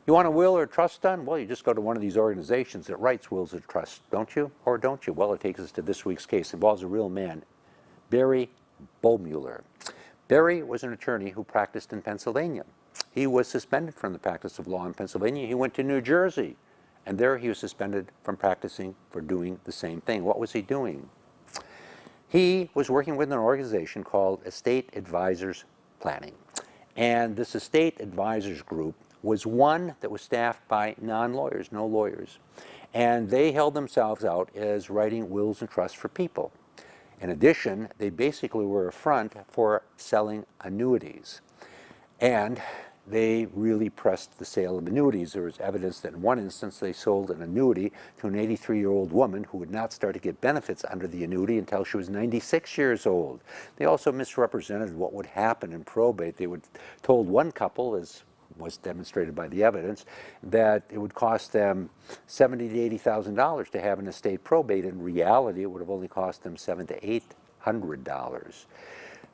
You want a will or trust done? Well, you just go to one of these organizations that writes wills or trusts, don't you? Or don't you? Well, it takes us to this week's case. It involves a real man, Barry Bohmueller. Barry was an attorney who practiced in Pennsylvania. He was suspended from the practice of law in Pennsylvania. He went to New Jersey, and there he was suspended from practicing for doing the same thing. What was he doing? He was working with an organization called Estate Advisors Planning. And this estate advisors group was one that was staffed by non-lawyers, no lawyers. And they held themselves out as writing wills and trusts for people. In addition, they basically were a front for selling annuities. And they really pressed the sale of annuities. There was evidence that in one instance they sold an annuity to an 83-year-old woman who would not start to get benefits under the annuity until she was 96 years old. They also misrepresented what would happen in probate. They told one couple, as was demonstrated by the evidence, that it would cost them $70,000 to $80,000 to have an estate probate. In reality, it would have only cost them $700 to $800.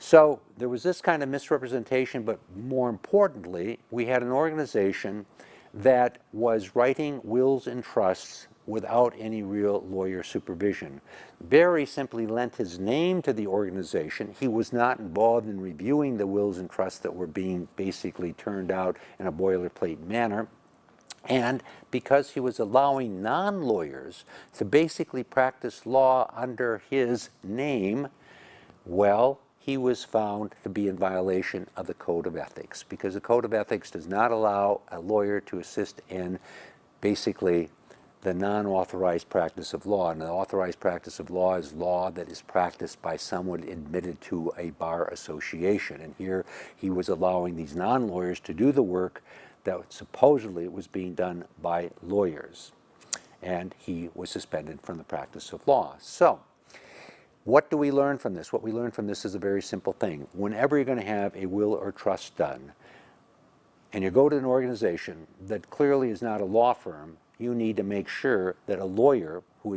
So there was this kind of misrepresentation, but more importantly, we had an organization that was writing wills and trusts without any real lawyer supervision. Barry simply lent his name to the organization. He was not involved in reviewing the wills and trusts that were being basically turned out in a boilerplate manner. And because he was allowing non-lawyers to basically practice law under his name, well, he was found to be in violation of the Code of Ethics, because the Code of Ethics does not allow a lawyer to assist in basically the non-authorized practice of law. And the authorized practice of law is law that is practiced by someone admitted to a bar association. And here he was allowing these non-lawyers to do the work that supposedly was being done by lawyers. And he was suspended from the practice of law. So, what do we learn from this? What we learn from this is a very simple thing. Whenever you're going to have a will or trust done, and you go to an organization that clearly is not a law firm, you need to make sure that a lawyer who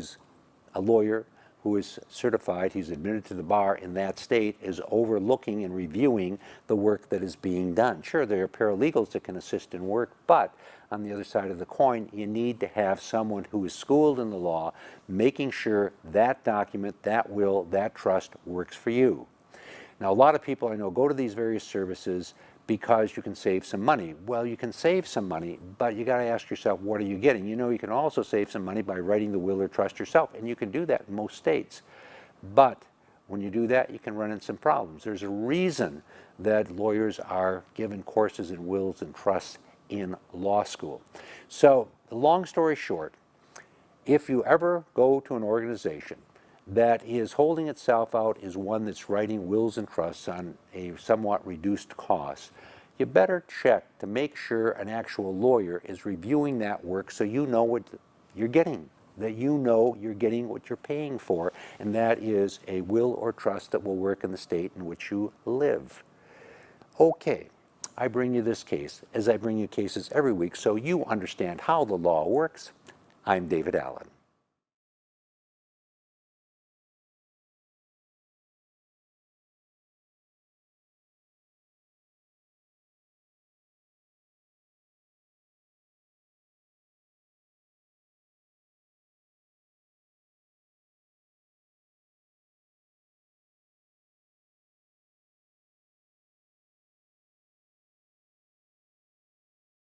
is certified, he's admitted to the bar in that state, is overlooking and reviewing the work that is being done. Sure, there are paralegals that can assist in work, but on the other side of the coin, you need to have someone who is schooled in the law, making sure that document, that will, that trust works for you. Now, a lot of people I know go to these various services because you can save some money. Well, you can save some money, but you got to ask yourself, what are you getting? You know, you can also save some money by writing the will or trust yourself, and you can do that in most states. But when you do that, you can run into some problems. There's a reason that lawyers are given courses in wills and trusts in law school. So, the long story short, if you ever go to an organization that is holding itself out as one that's writing wills and trusts on a somewhat reduced cost, you better check to make sure an actual lawyer is reviewing that work so you know what you're getting, that you know you're getting what you're paying for, and that is a will or trust that will work in the state in which you live. Okay, I bring you this case as I bring you cases every week so you understand how the law works. I'm David Allen.